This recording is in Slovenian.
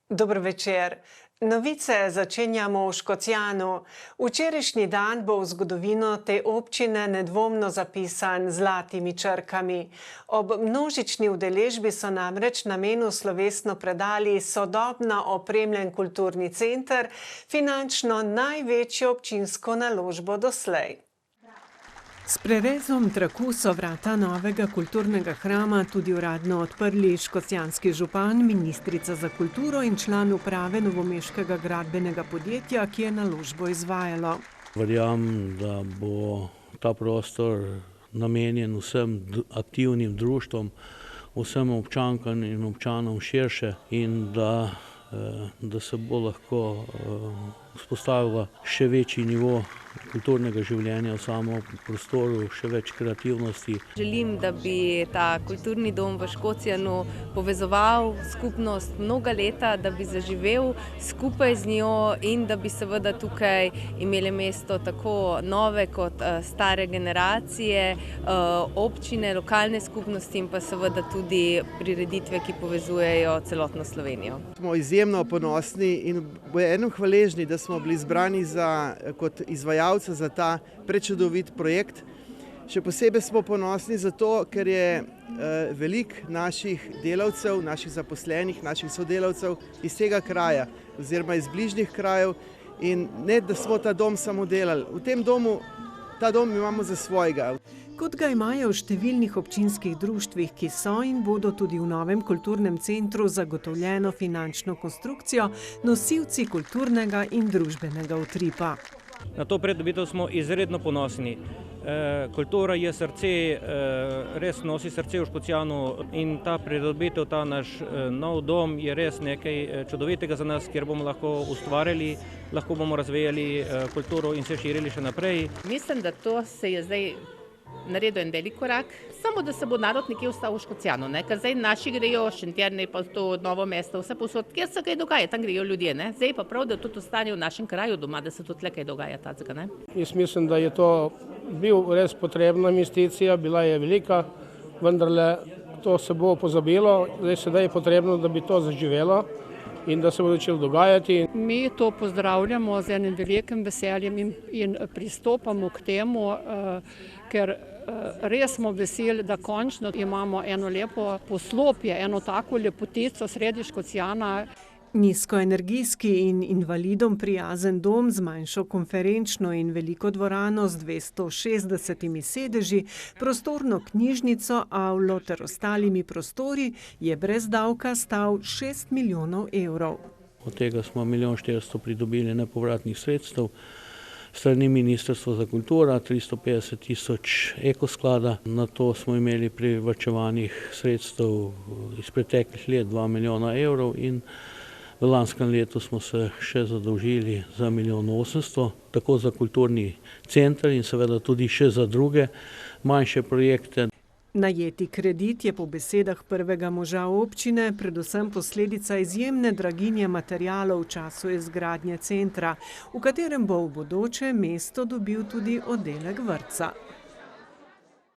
Dober večer. Novice začenjamo v Škocjanu. Včerajšnji dan bo v zgodovino te občine nedvomno zapisan zlatimi črkami. Ob množični udeležbi so namreč namenu slovesno predali sodobno opremljen kulturni center, finančno največjo občinsko naložbo doslej. S prerezom traku so vrata novega kulturnega hrama tudi uradno odprli škocjanski župan, ministrica za kulturo in član uprave novomeškega gradbenega podjetja, ki je naložbo izvajalo. Verjamem, da bo ta prostor namenjen vsem aktivnim društvom, vsem občankam in občanom širše in da se bo lahko vzpostavila še večji nivo kulturnega življenja v samem prostoru, še več kreativnosti. Želim, da bi ta kulturni dom v Škocjanu povezoval skupnost mnoga leta, da bi zaživel skupaj z njo in da bi seveda tukaj imeli mesto tako nove kot stare generacije, občine, lokalne skupnosti in pa seveda tudi prireditve, ki povezujejo celotno Slovenijo. Smo izjemno ponosni in enim hvaležni, da smo bili izbrani kot izvajalca za ta prečudovit projekt. Še posebej smo ponosni zato, ker je veliko naših delavcev, naših zaposlenih, naših sodelavcev iz tega kraja oziroma iz bližnjih krajev in ne, da smo ta dom samo delali. V tem domu, ta dom imamo za svojega. Kot ga imajo v številnih občinskih društvih, ki so in bodo tudi v novem kulturnem centru zagotovljeno finančno konstrukcijo, nosilci kulturnega in družbenega utripa. Na to pridobitev smo izredno ponosni. Kultura je srce, res nosi srce v Škocjanu in ta pridobitev, ta naš nov dom je res nekaj čudovitega za nas, kjer bomo lahko ustvarjali, lahko bomo razvijali kulturo in se širili še naprej. Mislim, da to se je zdaj naredil en velik korak, samo da se bo narod nekje ostal v Škocjanu, ker zdaj naši grejo, Šentjernej pa to Novo mesto, vse posod, kjer se kaj dogaja, tam grejo ljudje, zdaj pa prav, da tudi ostane v našem kraju doma, da se tudi le kaj dogaja tacega, Jaz mislim, da je to bil res potrebna investicija, bila je velika, vendarle to se bo pozabilo, sedaj je potrebno, da bi to zaživelo in da se bo začelo dogajati. Mi to pozdravljamo z enim velikim veseljem in pristopamo k temu, ker res smo veseli, da končno imamo eno lepo poslopje, eno tako lepotico sredi Škocjana. Nizkoenergijski in invalidom prijazen dom z manjšo konferenčno in veliko dvorano z 260 sedeži, prostorno knjižnico, avlo ter ostalimi prostori je brez davka stal 6 milijonov evrov. Od tega smo 1 400 000 pridobili nepovratnih sredstev strani Ministrstva za kulturo, 350 000 ekosklada. Na to smo imeli privarčevanih sredstev iz preteklih let 2 milijona evrov in v lanskem letu smo se še zadolžili za 1 800 000, tako za kulturni center in seveda tudi še za druge manjše projekte. Najeti kredit je po besedah prvega moža občine predvsem posledica izjemne draginje materialov v času izgradnje centra, v katerem bo v bodoče mesto dobil tudi oddelek vrtca.